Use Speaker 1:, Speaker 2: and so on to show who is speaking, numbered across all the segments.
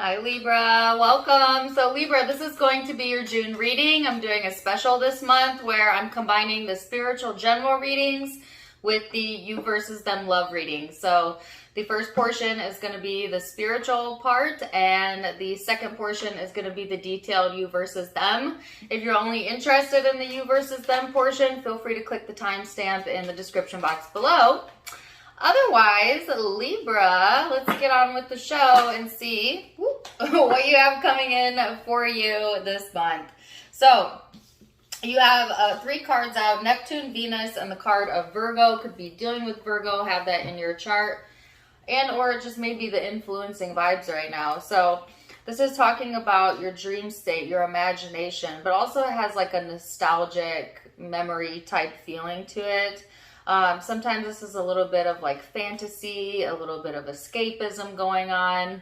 Speaker 1: Hi Libra, welcome. So Libra, this is going to be your June reading. I'm doing a special this month where I'm combining the spiritual general readings with the you versus them love readings. So the first portion is going to be the spiritual part and the second portion is going to be the detailed you versus them. If you're only interested in the you versus them portion, feel free to click the timestamp in the description box below. Otherwise, Libra, let's get on with the show and see what you have coming in for you this month. So, you have 3 cards out, Neptune, Venus, and the card of Virgo. Could be dealing with Virgo, have that in your chart. And or just maybe the influencing vibes right now. So, this is talking about your dream state, your imagination, but also it has like a nostalgic memory type feeling to it. Sometimes this is a little bit of like fantasy, a little bit of escapism going on.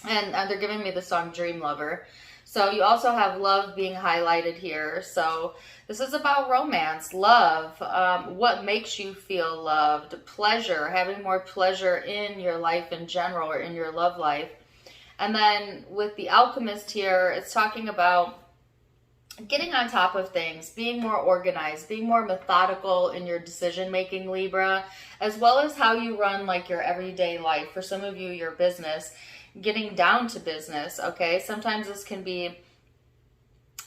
Speaker 1: And they're giving me the song Dream Lover. So you also have love being highlighted here. So this is about romance, love, what makes you feel loved, pleasure, having more pleasure in your life in general or in your love life. And then with the Alchemist here, it's talking about getting on top of things, being more organized, being more methodical in your decision-making, Libra, as well as how you run like your everyday life. For some of you, your business, getting down to business, okay? Sometimes this can be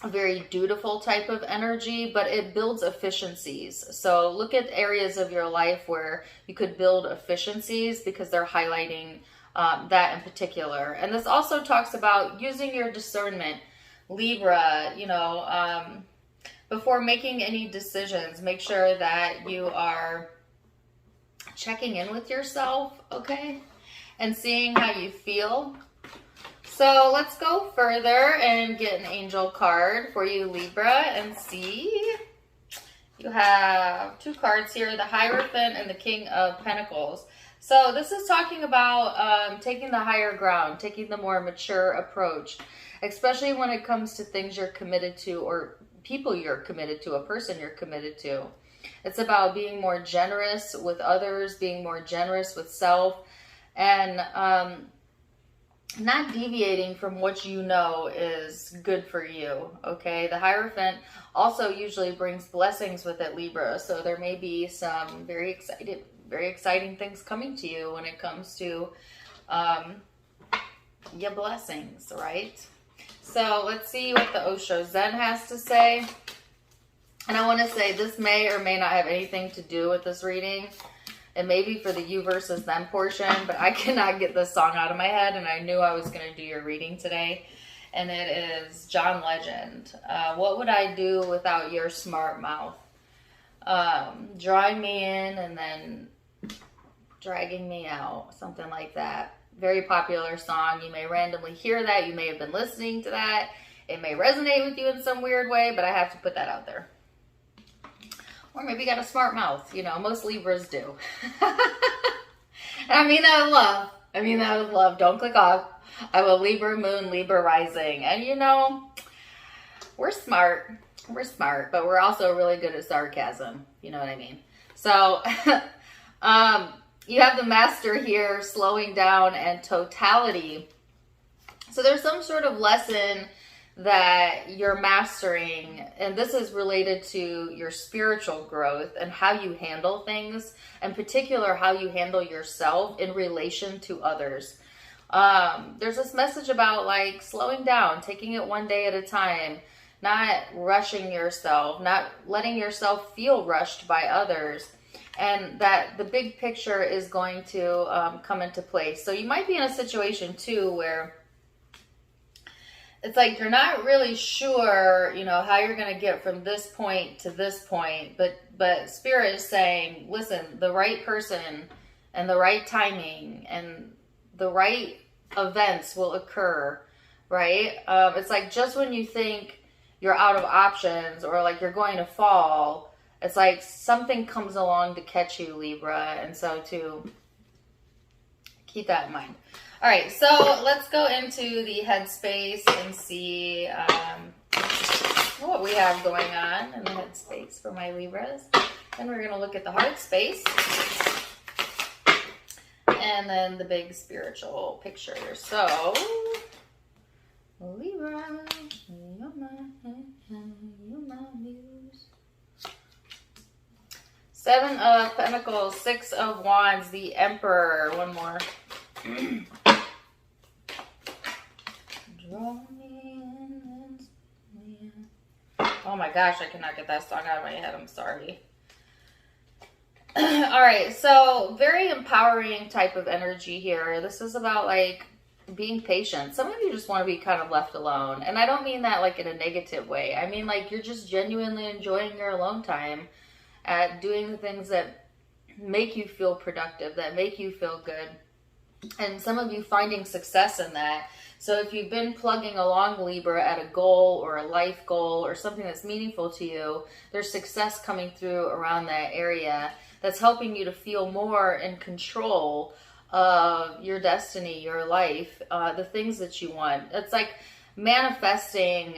Speaker 1: a very dutiful type of energy, but it builds efficiencies. So look at areas of your life where you could build efficiencies because they're highlighting that in particular. And this also talks about using your discernment, Libra, before making any decisions, make sure that you are checking in with yourself, okay? And seeing how you feel. So let's go further and get an angel card for you, Libra, and see. You have 2 cards here, the Hierophant and the King of Pentacles. So this is talking about taking the higher ground, taking the more mature approach, especially when it comes to things you're committed to or people you're committed to, a person you're committed to. It's about being more generous with others, being more generous with self, and not deviating from what you know is good for you, okay? The Hierophant also usually brings blessings with it, Libra, so there may be some very exciting things coming to you when it comes to your blessings, right? So let's see what the Osho Zen has to say. And I want to say this may or may not have anything to do with this reading. It may be for the you versus them portion, but I cannot get this song out of my head, and I knew I was going to do your reading today. And it is John Legend. What would I do without your smart mouth? Drawing me in and then dragging me out, something like that. Very popular song. You may randomly hear that. You may have been listening to that. It may resonate with you in some weird way, but I have to put that out there. Or maybe you got a smart mouth. Most Libras do. And I mean that with love. Don't click off. I have a Libra moon, Libra rising. And we're smart. We're smart, but we're also really good at sarcasm. You know what I mean? So, you have the Master here, slowing down, and totality. So there's some sort of lesson that you're mastering, and this is related to your spiritual growth and how you handle things, in particular how you handle yourself in relation to others. There's this message about like slowing down, taking it one day at a time, not rushing yourself, not letting yourself feel rushed by others. And that the big picture is going to come into place. So you might be in a situation too where it's like you're not really sure, how you're going to get from this point to this point. But Spirit is saying, listen, the right person and the right timing and the right events will occur, right? It's like just when you think you're out of options or like you're going to fall, it's like something comes along to catch you, Libra, and so to keep that in mind. All right, so let's go into the headspace and see what we have going on in the headspace for my Libras. Then we're going to look at the heart space. And then the big spiritual picture. So You're my muse. 7 of Pentacles, 6 of Wands, the Emperor. One more. Draw me in. Oh my gosh, I cannot get that song out of my head. I'm sorry. All right, so very empowering type of energy here. This is about like being patient. Some of you just want to be kind of left alone. And I don't mean that like in a negative way. I mean like you're just genuinely enjoying your alone time at doing the things that make you feel productive, that make you feel good. And some of you finding success in that. So if you've been plugging along, Libra, at a goal or a life goal or something that's meaningful to you, there's success coming through around that area that's helping you to feel more in control of your destiny, your life, the things that you want. It's like manifesting.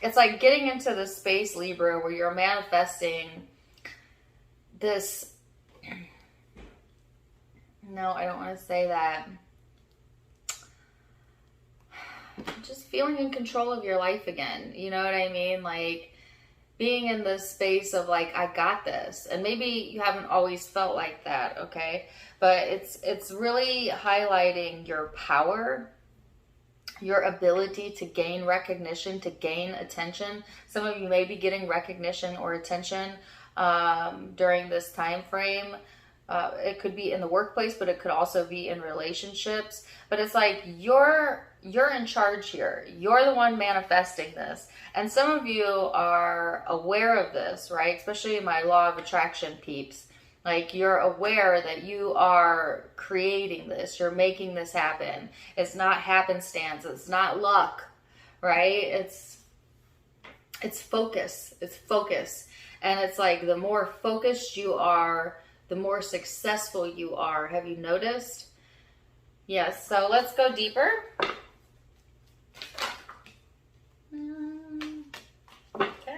Speaker 1: It's like getting into this space, Libra, where you're manifesting this. No, I don't want to say that. Just feeling in control of your life again. You know what I mean? Like being in this space of like, I got this. And maybe you haven't always felt like that, okay? But it's really highlighting your power, your ability to gain recognition, to gain attention. Some of you may be getting recognition or attention during this time frame. It could be in the workplace, but it could also be in relationships. But it's like you're in charge here. You're the one manifesting this. And some of you are aware of this, right? Especially my law of attraction peeps. Like you're aware that you are creating this. You're making this happen. It's not happenstance. It's not luck, right? It's focus. It's focus. And it's like the more focused you are, the more successful you are. Have you noticed? Yes, so let's go deeper. Okay.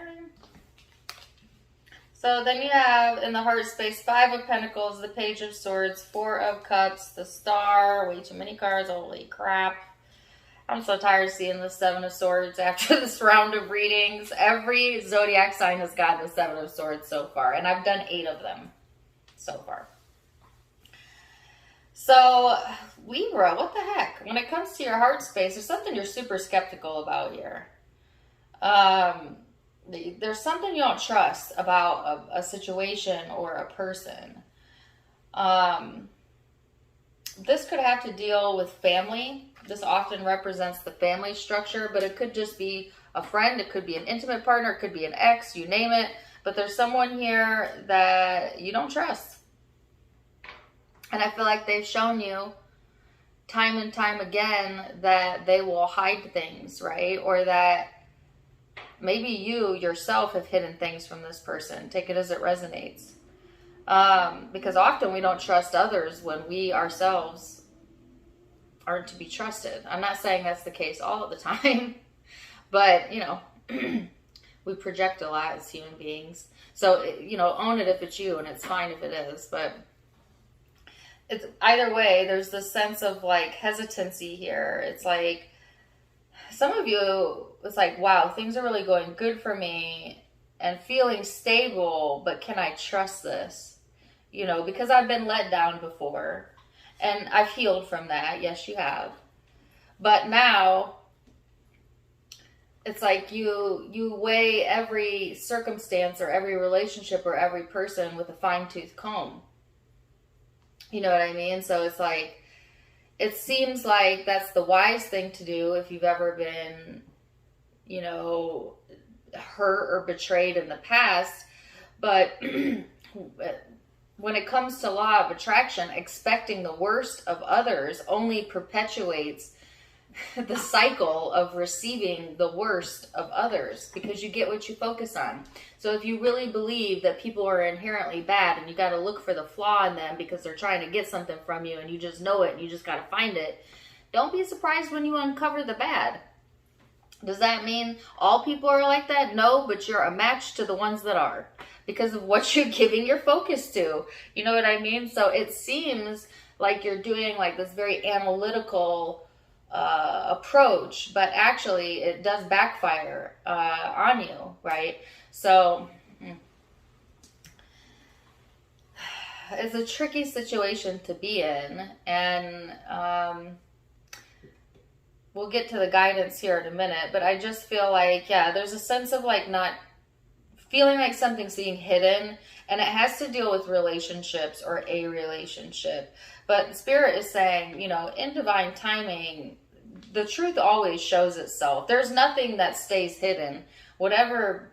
Speaker 1: So then you have in the heart space 5 of Pentacles, the Page of Swords, 4 of Cups, the Star. Way too many cards. Holy crap. I'm so tired of seeing the 7 of Swords after this round of readings. Every zodiac sign has gotten the 7 of Swords so far, and I've done 8 of them so far. So, Libra, what the heck? When it comes to your heart space, there's something you're super skeptical about here. There's something you don't trust about a situation or a person. This could have to deal with family. This often represents the family structure, but it could just be a friend. It could be an intimate partner. It could be an ex, you name it. But there's someone here that you don't trust. And I feel like they've shown you time and time again that they will hide things, right? Or that maybe you yourself have hidden things from this person. Take it as it resonates. Because often we don't trust others when we ourselves aren't to be trusted. I'm not saying that's the case all of the time. But, you know, we project a lot as human beings. So, you know, own it if it's you, and it's fine if it is. But it's either way, there's this sense of like hesitancy here. It's like some of you, it's like, wow, things are really going good for me and feeling stable, but can I trust this? You know, because I've been let down before and I've healed from that. Yes, you have. But now it's like you weigh every circumstance or every relationship or every person with a fine-tooth comb. You know what I mean? So it's like, it seems like that's the wise thing to do if you've ever been, you know, hurt or betrayed in the past. But when it comes to law of attraction, expecting the worst of others only perpetuates the cycle of receiving the worst of others, because you get what you focus on. So if you really believe that people are inherently bad and you got to look for the flaw in them because they're trying to get something from you and you just know it and you just got to find it, don't be surprised when you uncover the bad. Does that mean all people are like that? No, but you're a match to the ones that are, because of what you're giving your focus to. You know what I mean? So it seems like you're doing like this very analytical approach, but actually it does backfire on you, right? So it's a tricky situation to be in, and we'll get to the guidance here in a minute, but I just feel like, yeah, there's a sense of like not feeling like something's being hidden, and it has to deal with relationships or a relationship. But Spirit is saying, you know, in divine timing, the truth always shows itself. There's nothing that stays hidden. Whatever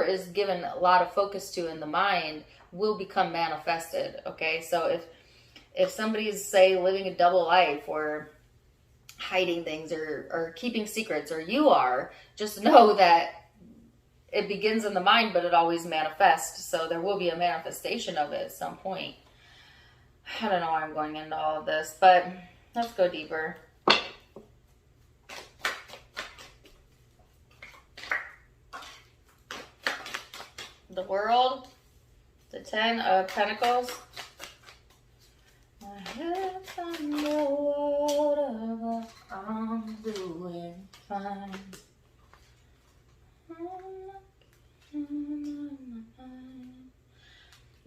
Speaker 1: is given a lot of focus to in the mind will become manifested. Okay, so if somebody's, say, living a double life or hiding things or keeping secrets, or you are, just know that it begins in the mind, but it always manifests. So there will be a manifestation of it at some point. I don't know why I'm going into all of this, but let's go deeper. The World, the 10 of Pentacles. My head's on the water, I'm doing fine.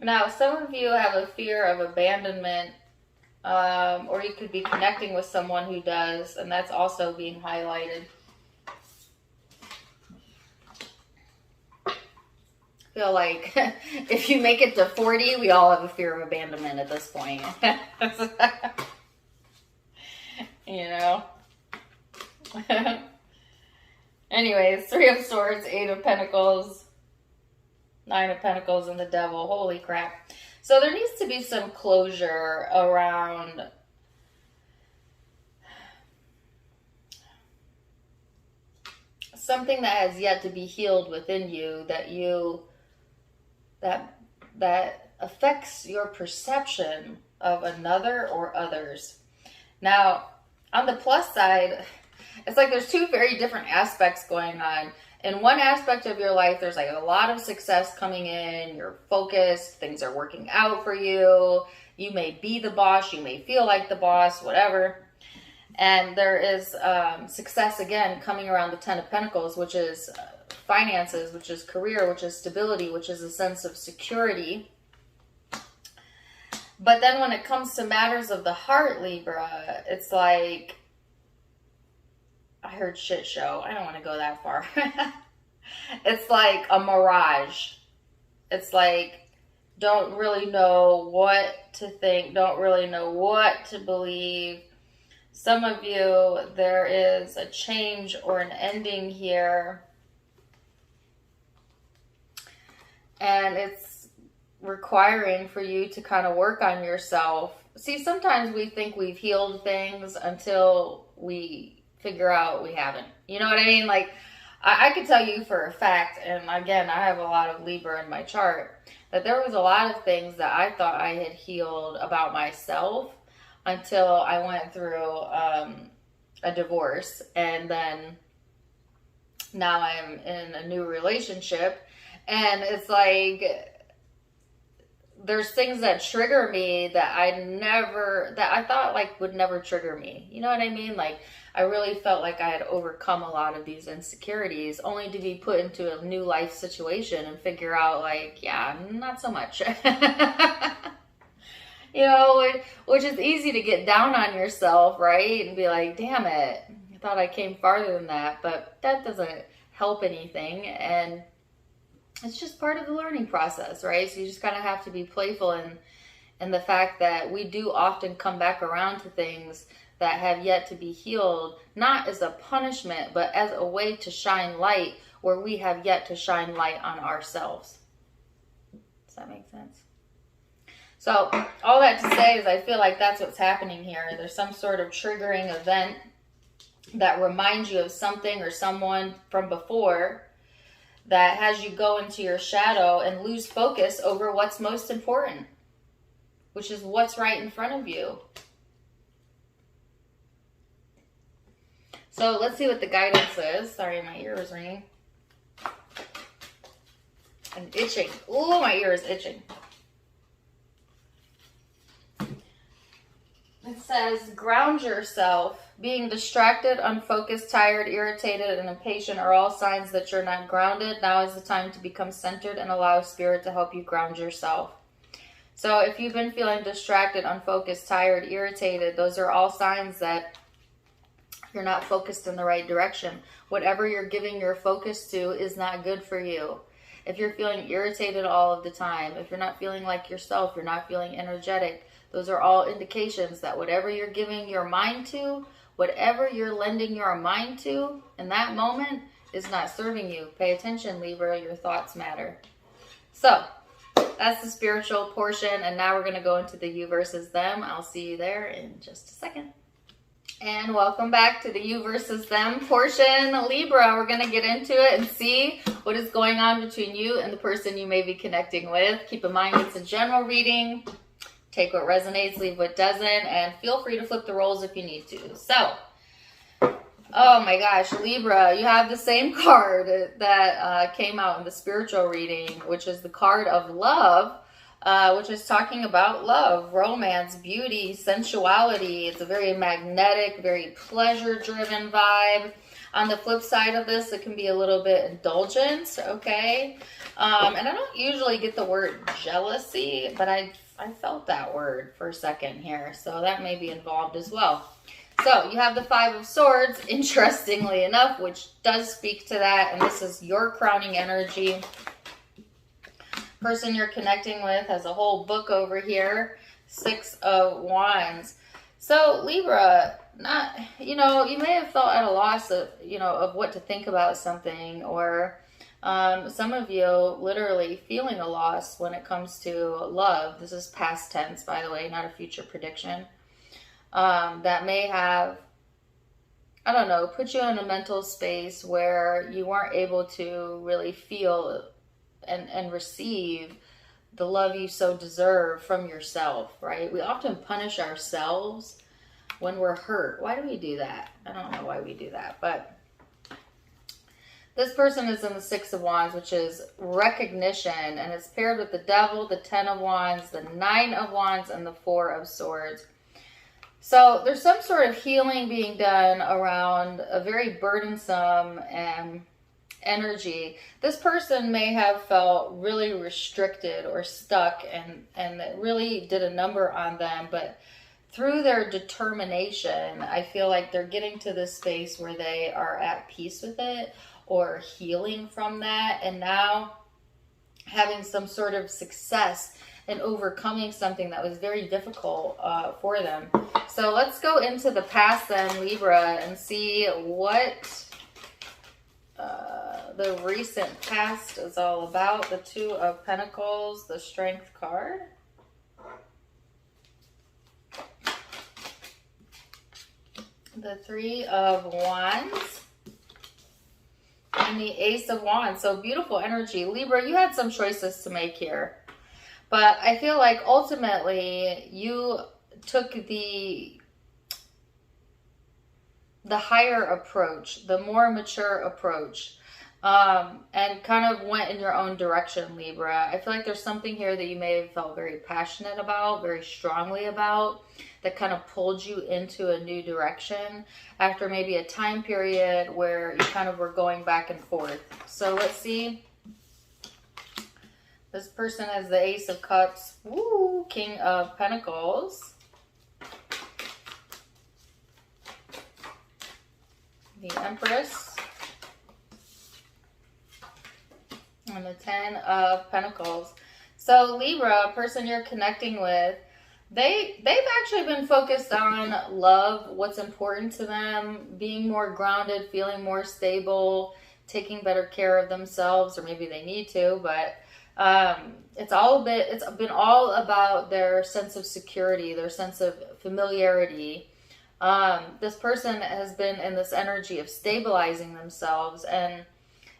Speaker 1: Now, some of you have a fear of abandonment, or you could be connecting with someone who does, and that's also being highlighted. I feel like if you make it to 40, we all have a fear of abandonment at this point. You know? Anyways, 3 of Swords, 8 of Pentacles, 9 of Pentacles, and the Devil. Holy crap. So there needs to be some closure around something that has yet to be healed within you, that affects your perception of another or others. Now, on the plus side, it's like there's 2 very different aspects going on. In one aspect of your life, there's like a lot of success coming in, you're focused, things are working out for you, you may be the boss, you may feel like the boss, whatever. And there is success again coming around the 10 of Pentacles, which is finances, which is career, which is stability, which is a sense of security. But then when it comes to matters of the heart, Libra, it's like, I heard shit show. I don't want to go that far. It's like a mirage. It's like, don't really know what to think, don't really know what to believe. Some of you, there is a change or an ending here. And it's requiring for you to kind of work on yourself. See, sometimes we think we've healed things until we figure out we haven't. You know what I mean? Like, I could tell you for a fact, and again, I have a lot of Libra in my chart, that there was a lot of things that I thought I had healed about myself until I went through a divorce. And then now I'm in a new relationship, and it's like there's things that trigger me that I thought like would never trigger me. You know what I mean? Like, I really felt like I had overcome a lot of these insecurities, only to be put into a new life situation and figure out like, yeah, not so much. You know, which is easy to get down on yourself, right? And be like, damn it, I thought I came farther than that, but that doesn't help anything. And it's just part of the learning process, right? So you just kind of have to be playful in the fact that we do often come back around to things that have yet to be healed, not as a punishment, but as a way to shine light where we have yet to shine light on ourselves. Does that make sense? So all that to say is I feel like that's what's happening here. There's some sort of triggering event that reminds you of something or someone from before that has you go into your shadow and lose focus over what's most important, which is what's right in front of you. So let's see what the guidance is. Sorry, my ear was ringing. I'm itching. Oh, my ear is itching. Let's says, ground yourself. Being distracted, unfocused, tired, irritated, and impatient are all signs that you're not grounded. Now is the time to become centered and allow Spirit to help you ground yourself. So if you've been feeling distracted, unfocused, tired, irritated, those are all signs that you're not focused in the right direction. Whatever you're giving your focus to is not good for you. If you're feeling irritated all of the time, if you're not feeling like yourself, you're not feeling energetic, those are all indications that whatever you're giving your mind to, whatever you're lending your mind to in that moment is not serving you. Pay attention, Libra. Your thoughts matter. So that's the spiritual portion. And now we're going to go into the you versus them. I'll see you there in just a second. And welcome back to the you versus them portion. Libra, we're going to get into it and see what is going on between you and the person you may be connecting with. Keep in mind it's a general reading. Take what resonates, leave what doesn't, and feel free to flip the roles if you need to. So, oh my gosh, Libra, you have the same card that came out in the spiritual reading, which is the card of love, which is talking about love, romance, beauty, sensuality. It's a very magnetic, very pleasure-driven vibe. On the flip side of this, it can be a little bit indulgent, okay? And I don't usually get the word jealousy, but I felt that word for a second here, so that may be involved as well. So you have the Five of Swords, interestingly enough, which does speak to that, and this is your crowning energy. Person you're connecting with has a whole book over here, Six of Wands. So Libra, you may have felt at a loss of what to think about something, or some of you literally feeling a loss when it comes to love. This is past tense, by the way, not a future prediction. That may have, I don't know, put you in a mental space where you weren't able to really feel and receive the love you so deserve from yourself, right? We often punish ourselves when we're hurt. Why do we do that? I don't know why we do that, but this person is in the Six of Wands, which is recognition, and it's paired with the Devil, the Ten of Wands, the Nine of Wands, and the Four of Swords. So there's some sort of healing being done around a very burdensome energy. This person may have felt really restricted or stuck, and it really did a number on them, but through their determination, I feel like they're getting to this space where they are at peace with it, or healing from that, and now having some sort of success in overcoming something that was very difficult for them. So let's go into the past then, Libra, and see what the recent past is all about. The Two of Pentacles, the Strength card. The Three of Wands. And the Ace of Wands. So beautiful energy. Libra, you had some choices to make here. But I feel like ultimately you took the higher approach, the more mature approach, and kind of went in your own direction, Libra. I feel like there's something here that you may have felt very passionate about, very strongly about, that kind of pulled you into a new direction after maybe a time period where you kind of were going back and forth. So let's see. This person has the Ace of Cups, woo, King of Pentacles, the Empress, and the Ten of Pentacles. So Libra, a person you're connecting with, they've actually been focused on love, what's important to them, being more grounded, feeling more stable, taking better care of themselves, or maybe they need to, but it's been all about their sense of security, their sense of familiarity. This person has been in this energy of stabilizing themselves, and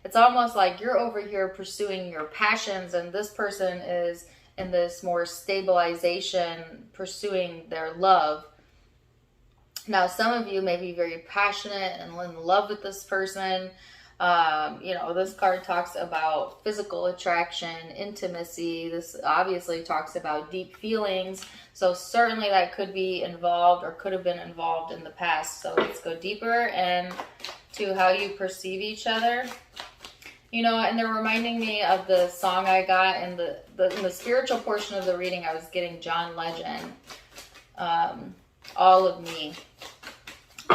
Speaker 1: it's almost like you're over here pursuing your passions, and this person is in this more stabilization, pursuing their love. Now, some of you may be very passionate and in love with this person, You know, this card talks about physical attraction, intimacy. This obviously talks about deep feelings. So certainly that could be involved or could have been involved in the past. So let's go deeper and to how you perceive each other. You know, and they're reminding me of the song I got in the spiritual portion of the reading. I was getting John Legend, All of Me.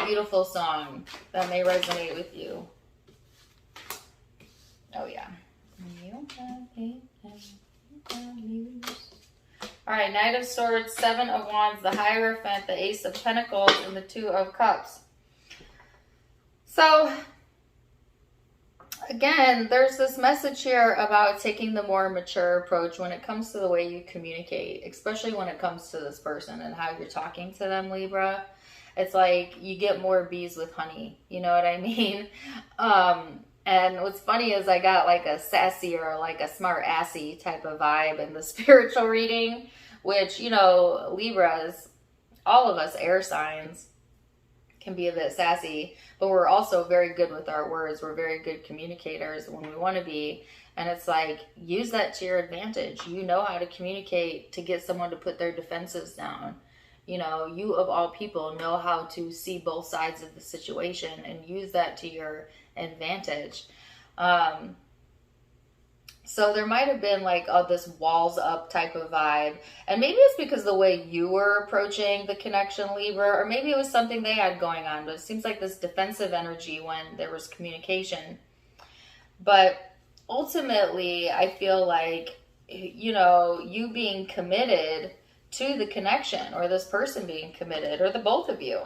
Speaker 1: Beautiful song that may resonate with you. Oh, yeah. All right, Knight of Swords, Seven of Wands, the Hierophant, the Ace of Pentacles, and the Two of Cups. So, again, there's this message here about taking the more mature approach when it comes to the way you communicate, especially when it comes to this person and how you're talking to them, Libra. It's like you get more bees with honey. You know what I mean? And what's funny is I got like a sassy or like a smart assy type of vibe in the spiritual reading, which, you know, Libras, all of us air signs can be a bit sassy, but we're also very good with our words. We're very good communicators when we want to be. And it's like, use that to your advantage. You know how to communicate to get someone to put their defenses down. You know, you of all people know how to see both sides of the situation and use that to your advantage. So there might have been like this walls up type of vibe. And maybe it's because the way you were approaching the connection, Libra, or maybe it was something they had going on. But it seems like this defensive energy when there was communication. But ultimately, I feel like, you know, you being committed to the connection, or this person being committed, or the both of you.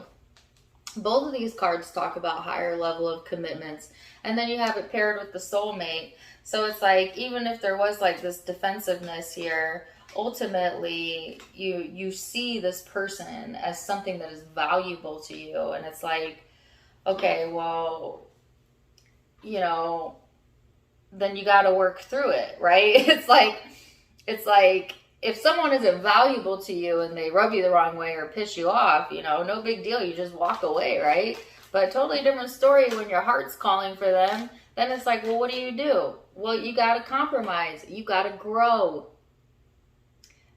Speaker 1: Both of these cards talk about higher level of commitments. And then you have it paired with the soulmate. So it's like, even if there was like this defensiveness here, ultimately you see this person as something that is valuable to you. And it's like, okay, well, you know, then you got to work through it, right? It's like, if someone isn't valuable to you and they rub you the wrong way or piss you off, you know, no big deal. You just walk away, right? But a totally different story when your heart's calling for them. Then it's like, well, what do? Well, you got to compromise. You got to grow.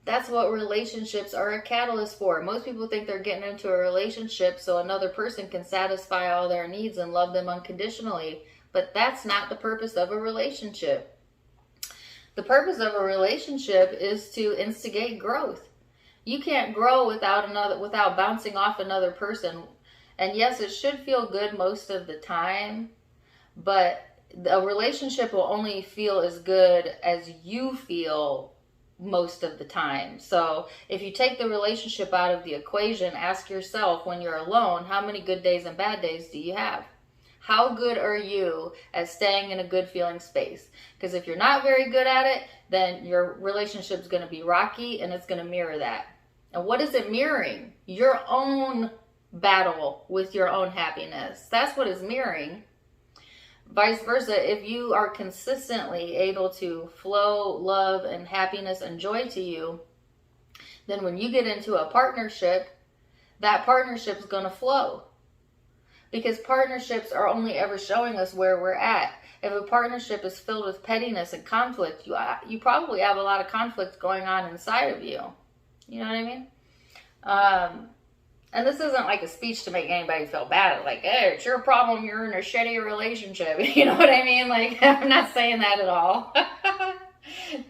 Speaker 1: That's what relationships are a catalyst for. Most people think they're getting into a relationship so another person can satisfy all their needs and love them unconditionally. But that's not the purpose of a relationship. The purpose of a relationship is to instigate growth. You can't grow without bouncing off another person. And yes, it should feel good most of the time, but a relationship will only feel as good as you feel most of the time. So if you take the relationship out of the equation, ask yourself when you're alone, how many good days and bad days do you have? How good are you at staying in a good feeling space? Because if you're not very good at it, then your relationship's going to be rocky and it's going to mirror that. And what is it mirroring? Your own battle with your own happiness. That's what it's mirroring. Vice versa, if you are consistently able to flow love and happiness and joy to you, then when you get into a partnership, that partnership is going to flow. Because partnerships are only ever showing us where we're at. If a partnership is filled with pettiness and conflict, you probably have a lot of conflict going on inside of you. You know what I mean? And this isn't like a speech to make anybody feel bad. Like, hey, it's your problem. You're in a shitty relationship. You know what I mean? Like, I'm not saying that at all.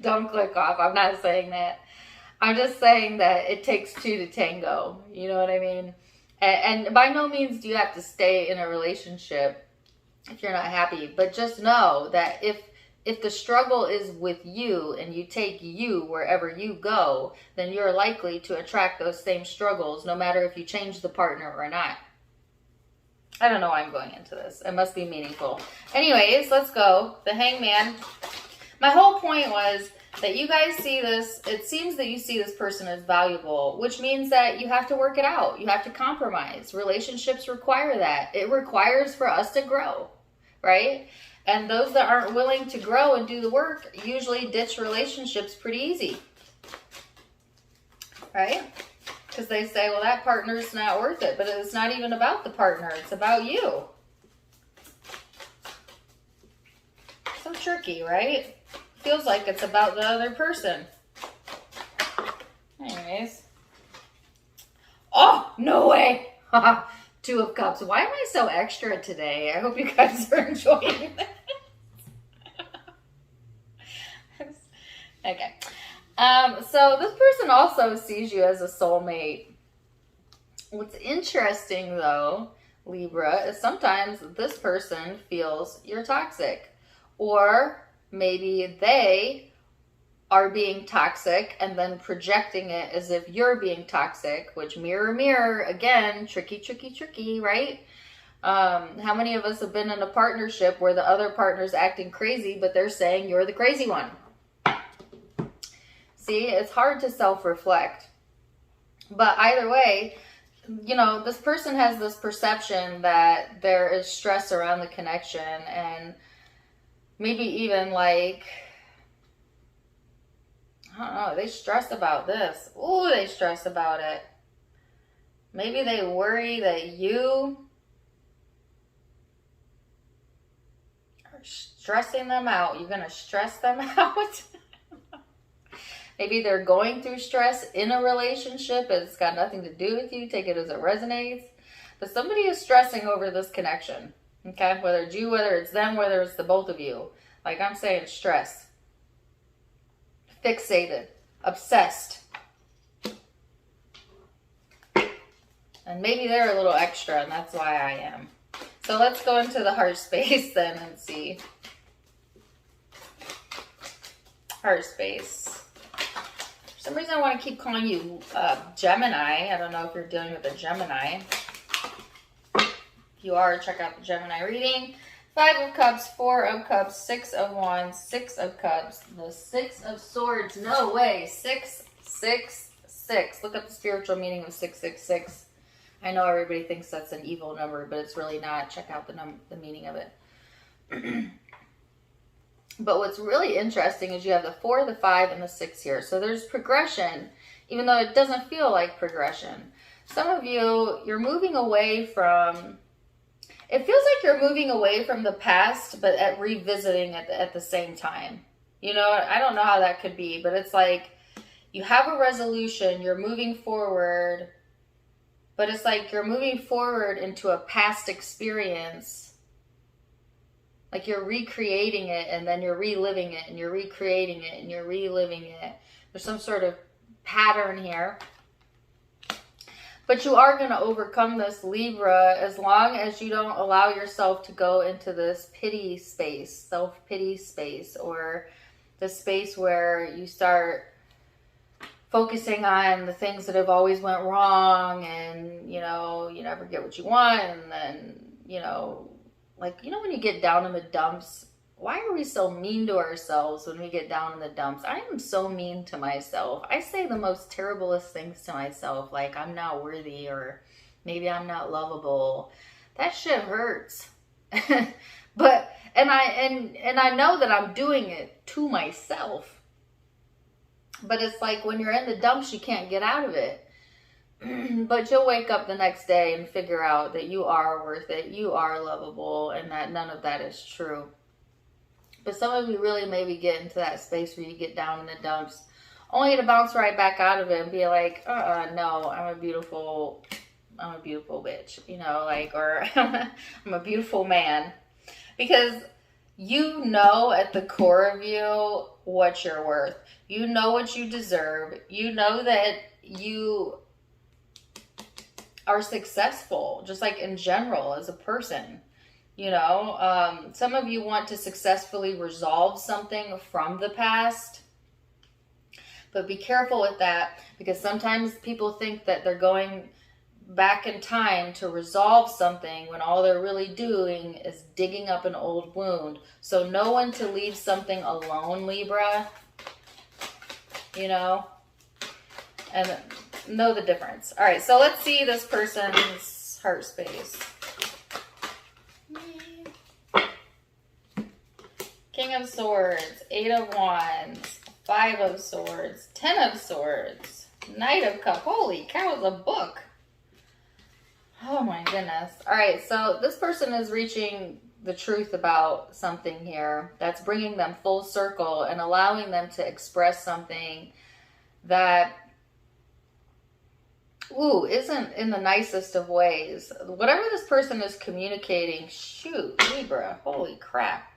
Speaker 1: Don't click off. I'm not saying that. I'm just saying that it takes two to tango. You know what I mean? And by no means do you have to stay in a relationship if you're not happy. But just know that if the struggle is with you and you take you wherever you go, then you're likely to attract those same struggles no matter if you change the partner or not. I don't know why I'm going into this. It must be meaningful. Anyways, let's go. The Hangman. My whole point was that you guys see this, it seems that you see this person as valuable, which means that you have to work it out. You have to compromise. Relationships require that. It requires for us to grow, right? And those that aren't willing to grow and do the work usually ditch relationships pretty easy, right? Because they say, well, that partner's not worth it. But it's not even about the partner. It's about you. tricky, right? Feels like it's about the other person. Anyways. Oh, no way. Two of Cups. Why am I so extra today? I hope you guys are enjoying this. Okay. So this person also sees you as a soulmate. What's interesting though, Libra, is sometimes this person feels you're toxic, or maybe they are being toxic and then projecting it as if you're being toxic, which mirror, mirror, again, tricky, tricky, tricky, right? How many of us have been in a partnership where the other partner's acting crazy, but they're saying you're the crazy one? See, it's hard to self-reflect. But either way, you know, this person has this perception that there is stress around the connection, and maybe even like, I don't know, they stress about this. Ooh, they stress about it. Maybe they worry that you are stressing them out. You're going to stress them out. Maybe they're going through stress in a relationship. It's got nothing to do with you. Take it as it resonates. But somebody is stressing over this connection. Okay? Whether it's you, whether it's them, whether it's the both of you. Like I'm saying, stress. Fixated. Obsessed. And maybe they're a little extra, and that's why I am. So let's go into the heart space then and see. Heart space. For some reason I want to keep calling you Gemini. I don't know if you're dealing with a Gemini. If you are, check out the Gemini reading. 5 of Cups, 4 of Cups, 6 of Wands, 6 of Cups, the 6 of Swords. No way. 6, 6, 6. Look up the spiritual meaning of 666. I know everybody thinks that's an evil number, but it's really not. Check out the meaning of it. But what's really interesting is you have the 4, the 5, and the 6 here. So there's progression, even though it doesn't feel like progression. Some of you, you're moving away from, it feels like you're moving away from the past, but at revisiting it at the same time. You know, I don't know how that could be, but it's like you have a resolution, you're moving forward, but it's like you're moving forward into a past experience. Like you're recreating it, and then you're reliving it, and you're recreating it, and you're reliving it. There's some sort of pattern here. But you are going to overcome this, Libra, as long as you don't allow yourself to go into this pity space, self-pity space, or the space where you start focusing on the things that have always went wrong, and, you know, you never get what you want, and then, you know, like, you know, when you get down in the dumps, why are we so mean to ourselves when we get down in the dumps? I am so mean to myself. I say the most terriblest things to myself, like I'm not worthy, or maybe I'm not lovable. That shit hurts. But and I know that I'm doing it to myself. But it's like when you're in the dumps, you can't get out of it. But you'll wake up the next day and figure out that you are worth it, you are lovable, and that none of that is true. But some of you really maybe get into that space where you get down in the dumps, only to bounce right back out of it and be like, no, I'm a beautiful bitch, you know, like, or I'm a beautiful man. Because you know at the core of you what you're worth. You know what you deserve. You know that you are successful, just like in general as a person. You know, some of you want to successfully resolve something from the past, but be careful with that, because sometimes people think that they're going back in time to resolve something when all they're really doing is digging up an old wound. So know when to leave something alone, Libra, you know, and know the difference. All right, so let's see this person's heart space. King of Swords, 8 of Wands, 5 of Swords, 10 of Swords, Knight of Cups. Holy cow, it's a book. Oh my goodness. All right, so this person is reaching the truth about something here that's bringing them full circle and allowing them to express something that, isn't in the nicest of ways. Whatever this person is communicating, shoot, Libra, holy crap.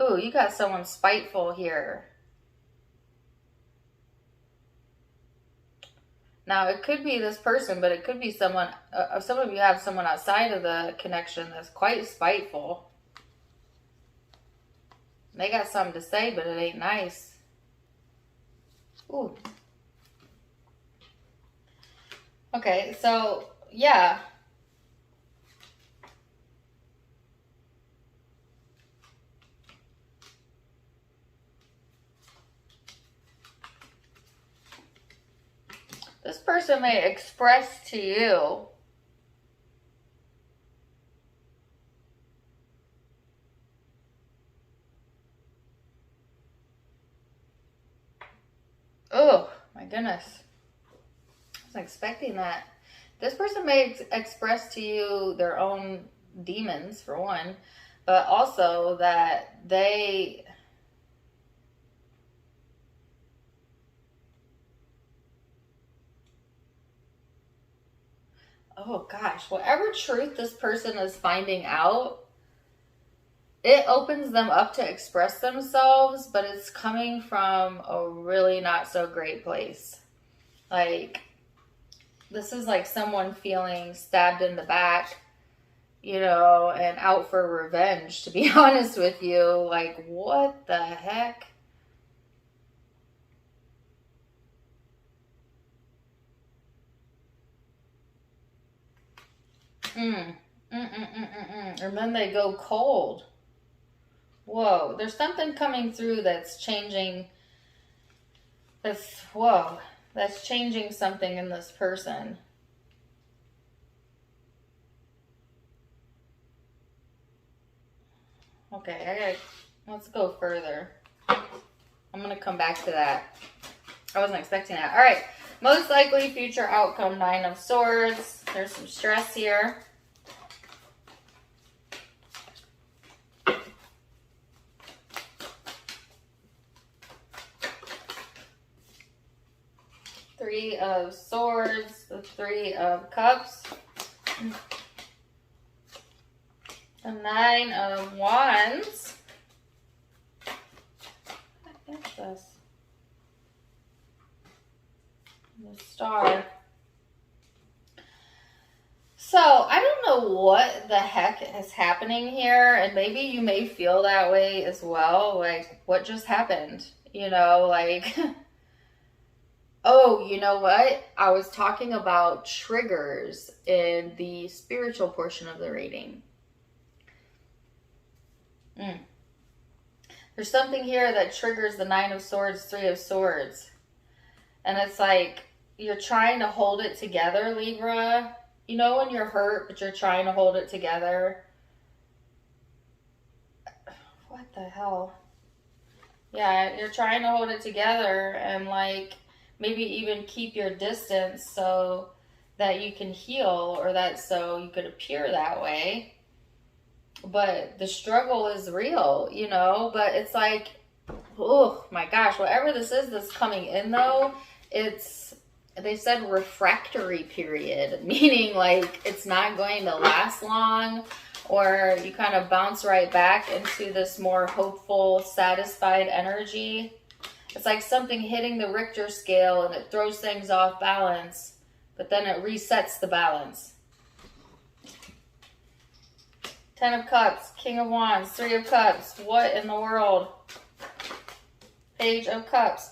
Speaker 1: Ooh, you got someone spiteful here. Now, it could be this person, but it could be someone, some of you have someone outside of the connection that's quite spiteful. They got something to say, but it ain't nice. Ooh. Okay, so, yeah. This person may express to you oh my goodness, I wasn't expecting that. This person may express to you their own demons, for one, but also that they oh gosh, whatever truth this person is finding out, it opens them up to express themselves, but it's coming from a really not so great place. Like, this is like someone feeling stabbed in the back, you know, and out for revenge, to be honest with you. Like, what the heck? And then they go cold. Whoa, there's something coming through that's changing. That's changing something in this person. Okay, let's go further. I'm going to come back to that. I wasn't expecting that. All right, most likely future outcome, 9 of Swords. There's some stress here. Three of Swords, the 3 of Cups, the 9 of Wands. What is this? The Star. So, I don't know what the heck is happening here, and maybe you may feel that way as well. Like, what just happened? You know, like... Oh, you know what? I was talking about triggers in the spiritual portion of the reading. There's something here that triggers the 9 of Swords, 3 of Swords. And it's like, you're trying to hold it together, Libra. You know when you're hurt, but you're trying to hold it together? What the hell? Yeah, you're trying to hold it together and like... maybe even keep your distance so that you can heal, or that so you could appear that way. But the struggle is real, you know, but it's like, oh my gosh, whatever this is that's coming in though, they said refractory period, meaning like it's not going to last long, or you kind of bounce right back into this more hopeful, satisfied energy. It's like something hitting the Richter scale and it throws things off balance, but then it resets the balance. 10 of Cups, King of Wands, 3 of Cups. What in the world? Page of Cups.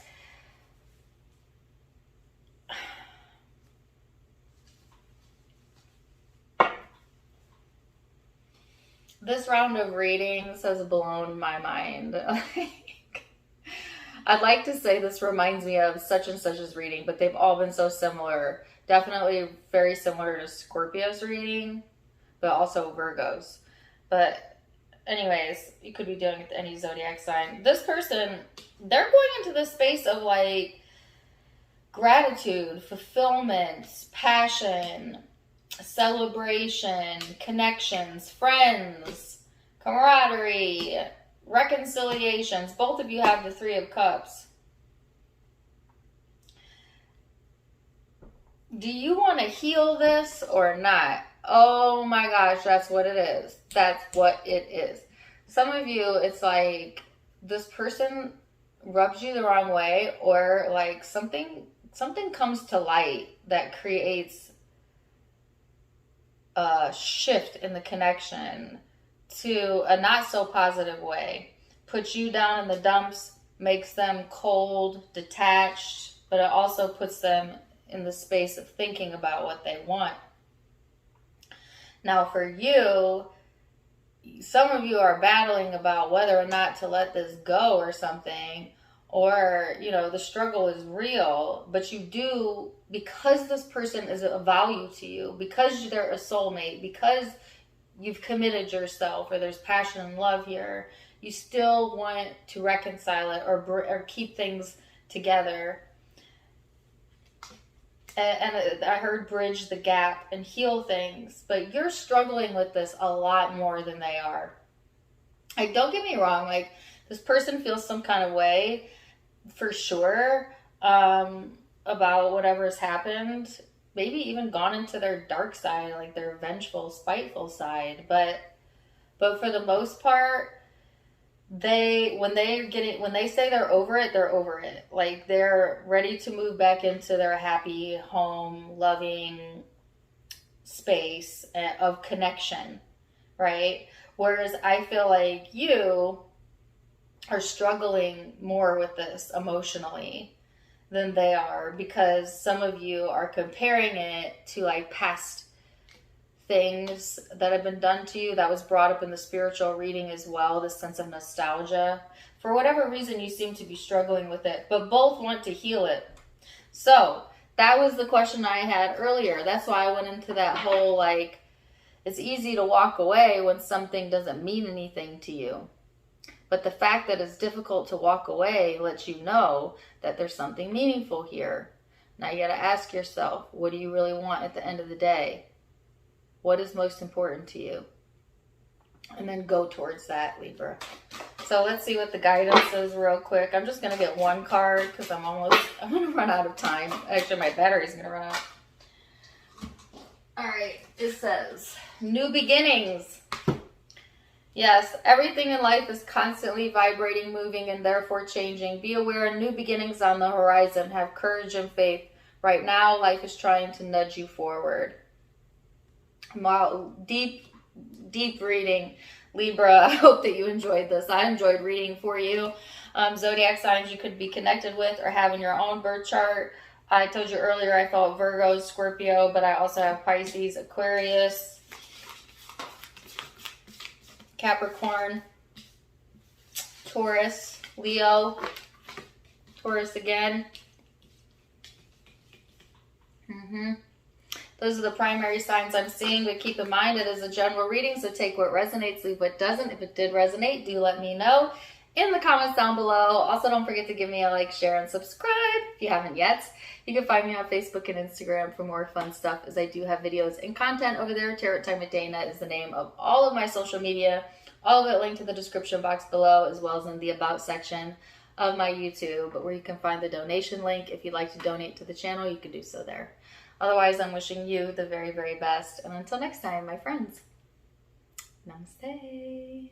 Speaker 1: This round of readings has blown my mind. I'd like to say this reminds me of such and such's reading, but they've all been so similar. Definitely very similar to Scorpio's reading, but also Virgo's. But anyways, you could be dealing with any zodiac sign. This person, they're going into this space of like gratitude, fulfillment, passion, celebration, connections, friends, camaraderie, reconciliations. Both of you have the Three of Cups. Do you want to heal this or not? Oh my gosh, that's what it is. That's what it is. Some of you, it's like this person rubs you the wrong way, or like something comes to light that creates a shift in the connection to a not so positive way. Puts you down in the dumps, makes them cold, detached, but it also puts them in the space of thinking about what they want. Now for you, some of you are battling about whether or not to let this go or something, or, you know, the struggle is real, but you do, because this person is a value to you, because they're a soulmate, because you've committed yourself, or there's passion and love here, you still want to reconcile it or keep things together. And I heard bridge the gap and heal things, but you're struggling with this a lot more than they are. Like, don't get me wrong, like, this person feels some kind of way for sure about whatever has happened, maybe even gone into their dark side, like their vengeful, spiteful side, but for the most part, when they say they're over it, they're over it. Like, they're ready to move back into their happy home, loving space of connection, right? Whereas I feel like you are struggling more with this emotionally than they are, because some of you are comparing it to like past things that have been done to you. That was brought up in the spiritual reading as well, this sense of nostalgia. For whatever reason, you seem to be struggling with it, but both want to heal it. So that was the question I had earlier. That's why I went into that whole, like, it's easy to walk away when something doesn't mean anything to you. But the fact that it's difficult to walk away lets you know that there's something meaningful here. Now you got to ask yourself, what do you really want at the end of the day? What is most important to you? And then go towards that, Libra. So let's see what the guidance is real quick. I'm just going to get one card because I'm going to run out of time. Actually, my battery's going to run out. All right. It says, new beginnings. Yes, everything in life is constantly vibrating, moving, and therefore changing. Be aware of new beginnings on the horizon. Have courage and faith. Right now, life is trying to nudge you forward. Wow, deep reading, Libra. I hope that you enjoyed this. I enjoyed reading for you. Zodiac signs you could be connected with or have in your own birth chart. I told you earlier I felt Virgo, Scorpio, but I also have Pisces, Aquarius, Capricorn, Taurus, Leo, Taurus again. Those are the primary signs I'm seeing, but keep in mind it is a general reading, so take what resonates, leave what doesn't. If it did resonate, do let me know in the comments down below. Also, don't forget to give me a like, share, and subscribe if you haven't yet. You can find me on Facebook and Instagram for more fun stuff, as I do have videos and content over there. Tarot Time with Dana is the name of all of my social media. All of it linked in the description box below, as well as in the About section of my YouTube, where you can find the donation link. If you'd like to donate to the channel, you can do so there. Otherwise, I'm wishing you the very, very best. And until next time, my friends, namaste.